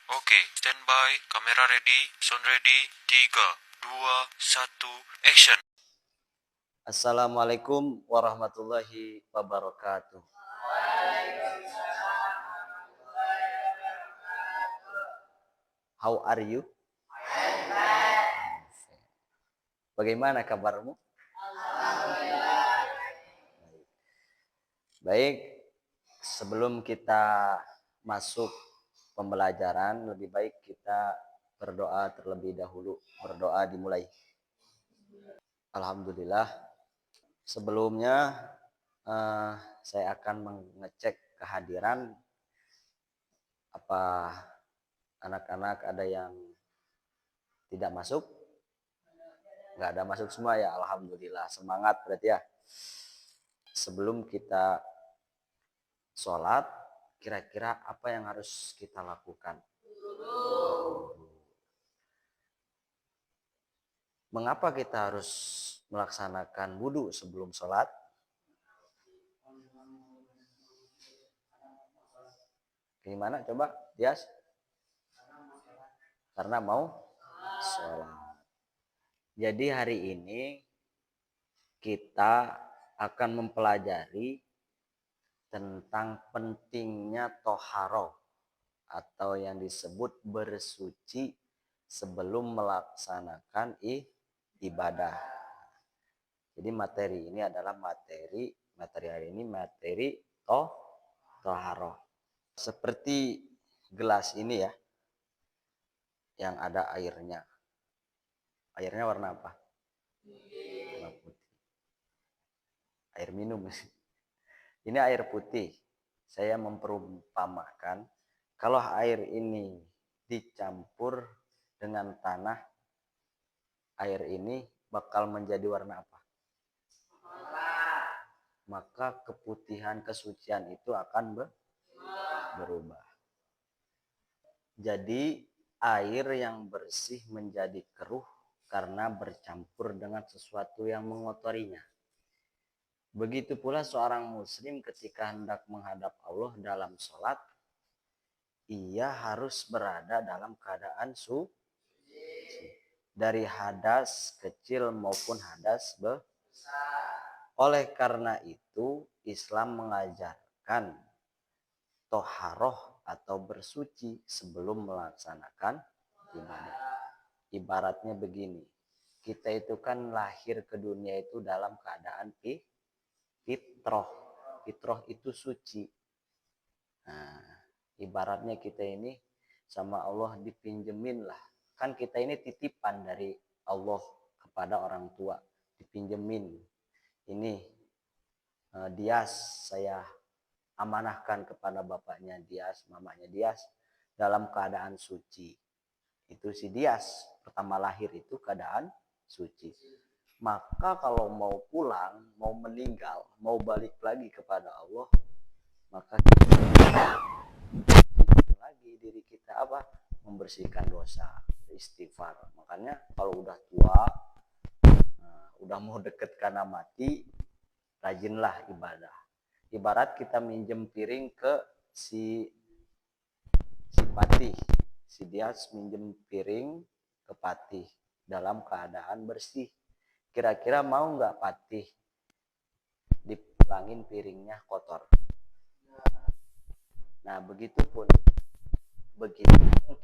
Oke, standby, kamera ready, sound ready, 3, 2, 1, action. Assalamualaikum warahmatullahi wabarakatuh. How are you? Bagaimana kabarmu? Baik, sebelum kita masuk pembelajaran, lebih baik kita berdoa terlebih dahulu. Berdoa dimulai. Alhamdulillah. Sebelumnya saya akan mengecek kehadiran. Apa anak-anak ada yang tidak masuk? Nggak ada masuk semua ya, alhamdulillah. Semangat berarti ya. Sebelum kita sholat, kira-kira apa yang harus kita lakukan? Mengapa kita harus melaksanakan wudhu sebelum sholat? Gimana coba, Dias? Karena mau sholat. Jadi hari ini kita akan mempelajari tentang pentingnya toharoh atau yang disebut bersuci sebelum melaksanakan ibadah. Jadi materi ini adalah materi hari ini materi toharoh. Seperti gelas ini ya, yang ada airnya. Airnya warna apa? Warna putih. Air minum. Ini air putih. Saya memperumpamakan kalau air ini dicampur dengan tanah, air ini bakal menjadi warna apa? Maka keputihan kesucian itu akan berubah. Jadi air yang bersih menjadi keruh karena bercampur dengan sesuatu yang mengotorinya. Begitu pula seorang muslim ketika hendak menghadap Allah dalam sholat, ia harus berada dalam keadaan suci dari hadas kecil maupun hadas besar. Oleh karena itu Islam mengajarkan toharoh atau bersuci sebelum melaksanakan ibadah. Ibaratnya begini, kita itu kan lahir ke dunia itu dalam keadaan fitroh. Fitroh itu suci. Nah, ibaratnya kita ini sama Allah dipinjemin lah. Kan kita ini titipan dari Allah kepada orang tua. Dipinjemin. Ini Dias saya amanahkan kepada bapaknya Dias, mamanya Dias dalam keadaan suci. Itu si Dias pertama lahir itu keadaan suci. Maka kalau mau pulang, mau meninggal, mau balik lagi kepada Allah, maka kita lagi diri kita apa? Membersihkan dosa, istighfar. Makanya kalau udah tua, udah mau deket karena mati, rajinlah ibadah. Ibarat kita minjem piring ke si Patih, si Dias minjem piring ke Patih dalam keadaan bersih. Kira-kira mau nggak Patih dipulangin piringnya kotor? Nah begitu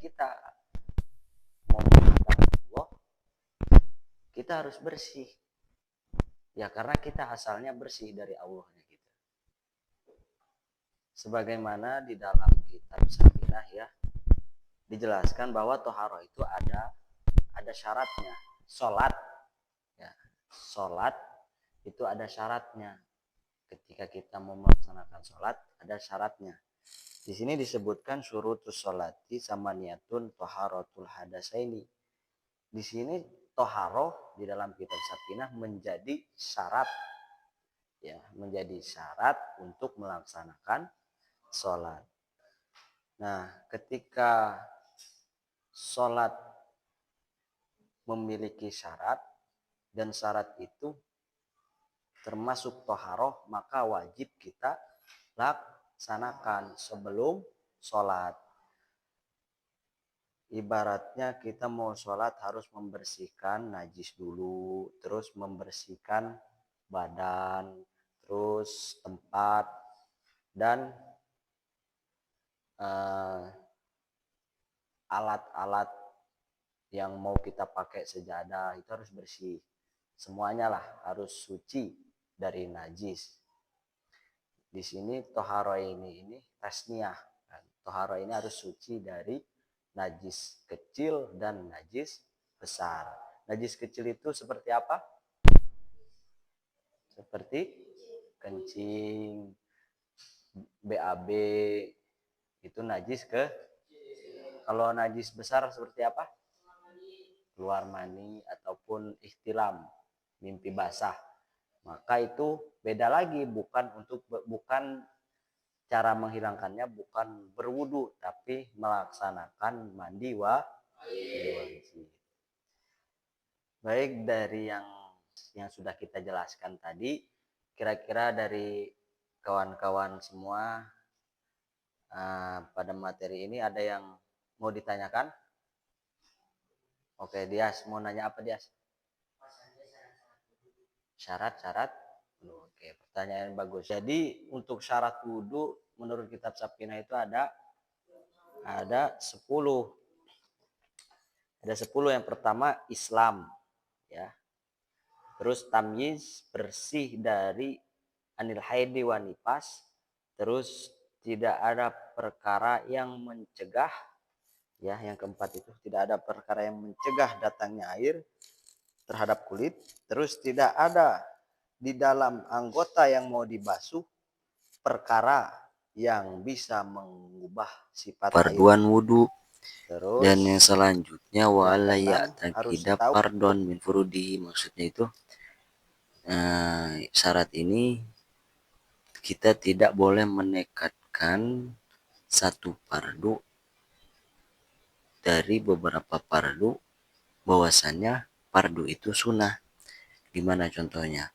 kita mau menghadap Allah, kita harus bersih. Ya karena kita asalnya bersih dari Allahnya kita. Sebagaimana di dalam kitab Sakinah ya, dijelaskan bahwa toharoh itu ada syaratnya. Sholat ya, sholat itu ada syaratnya. Ketika kita mau melaksanakan sholat ada syaratnya. Di sini disebutkan syurutus sholati sama niatun toharotul hadasaini. Di sini toharoh di dalam kitab Sakinah menjadi syarat ya, menjadi syarat untuk melaksanakan sholat. Nah, ketika sholat memiliki syarat dan syarat itu termasuk toharoh, maka wajib kita laksanakan sebelum sholat. ibaratnya kita mau sholat harus membersihkan najis dulu, terus membersihkan badan, terus tempat, dan alat-alat yang mau kita pakai sejadah itu harus bersih. Semuanya lah harus suci dari najis. Di sini toharo ini tasniah. Toharo ini harus suci dari najis kecil dan najis besar. Najis kecil itu seperti apa? Seperti kencing, BAB, itu najis ke. Kalau najis besar seperti apa? Keluar mani ataupun ihtilam, mimpi basah. Maka itu beda lagi, bukan cara menghilangkannya bukan berwudu tapi melaksanakan mandi wajib. Baik, dari yang sudah kita jelaskan tadi, kira-kira dari kawan-kawan semua pada materi ini ada yang mau ditanyakan? Oke, Dias mau nanya apa, Dias? Syarat-syarat. Oke, pertanyaan bagus. Jadi untuk syarat wudhu menurut kitab Sapina itu ada 10. Ada 10. Yang pertama Islam, ya. Terus tamyiz, bersih dari anil haidi wa nifas. Terus tidak ada perkara yang mencegah, ya. Yang keempat itu tidak ada perkara yang mencegah datangnya air terhadap kulit. Terus tidak ada di dalam anggota yang mau dibasuh perkara yang bisa mengubah sifat Parduan air. wudu. Terus Dan yang selanjutnya wala yang keenam, harus ya'taqida tahu pardon min furudihi, maksudnya itu syarat ini kita tidak boleh menekatkan satu fardu dari beberapa fardu bahwasannya fardu itu sunnah. Gimana contohnya?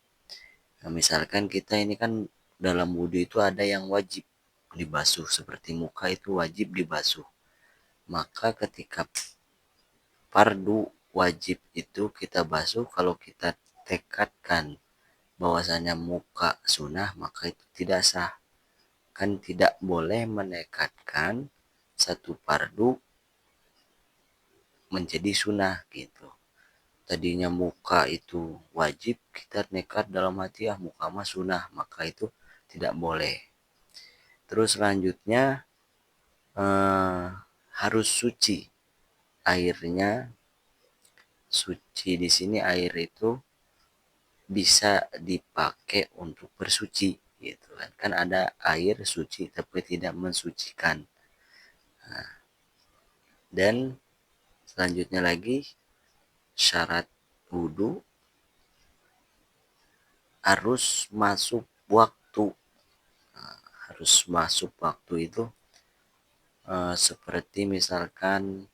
Nah, misalkan kita ini kan dalam wudu itu ada yang wajib dibasuh, seperti muka itu wajib dibasuh. Maka ketika fardu wajib itu kita basuh, kalau kita tekadkan bahwasanya muka sunnah, maka itu tidak sah. Kan tidak boleh menekatkan satu fardu menjadi sunnah gitu. Tadinya muka itu wajib, kita nekat dalam hati muka mah sunnah, maka itu tidak boleh. Terus selanjutnya harus suci airnya. Suci di sini air itu bisa dipakai untuk bersuci gitu kan. Kan ada air suci tapi tidak mensucikan. Dan selanjutnya lagi syarat wudhu harus masuk waktu. Harus masuk waktu itu seperti misalkan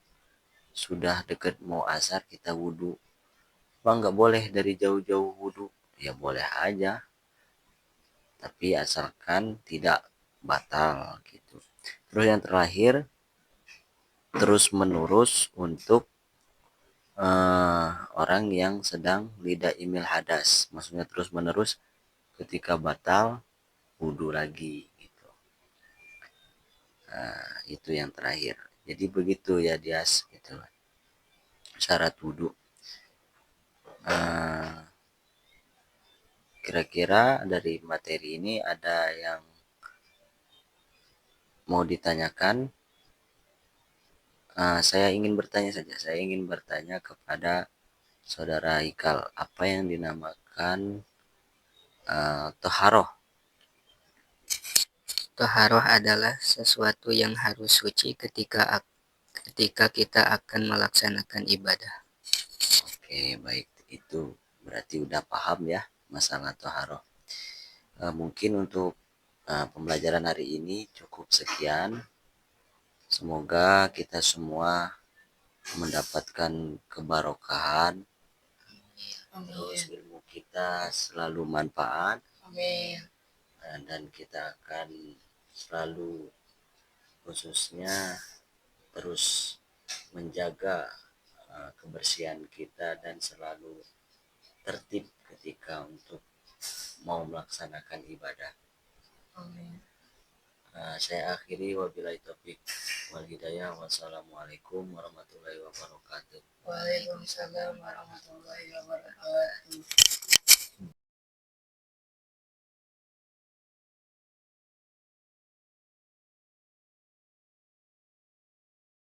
sudah dekat mau asar kita wudhu. Bang, nggak boleh dari jauh-jauh wudhu. Ya boleh aja, tapi asalkan tidak batal gitu. Terus yang terakhir, terus menerus untuk orang yang sedang lidah imil hadas, maksudnya terus menerus ketika batal wudhu lagi gitu. Itu yang terakhir. Jadi begitu ya Dias gitu, syarat wudhu. Kira-kira dari materi ini ada yang mau ditanyakan? Saya ingin bertanya saja. Saya ingin bertanya kepada Saudara Ikal, apa yang dinamakan toharoh? Toharoh adalah sesuatu yang harus suci ketika kita akan melaksanakan ibadah. Oke, baik. Itu berarti udah paham ya masalah toharoh. Mungkin untuk pembelajaran hari ini cukup sekian. Semoga kita semua mendapatkan kebarokahan. Terus ilmu kita selalu manfaat. Amin. Dan kita akan selalu khususnya terus menjaga kebersihan kita dan selalu tertib ketika untuk mau melaksanakan ibadah. Amin. Saya akhiri, wabillahi taufik wal hidayah. Wassalamualaikum warahmatullahi wabarakatuh. Waalaikumsalam warahmatullahi wabarakatuh.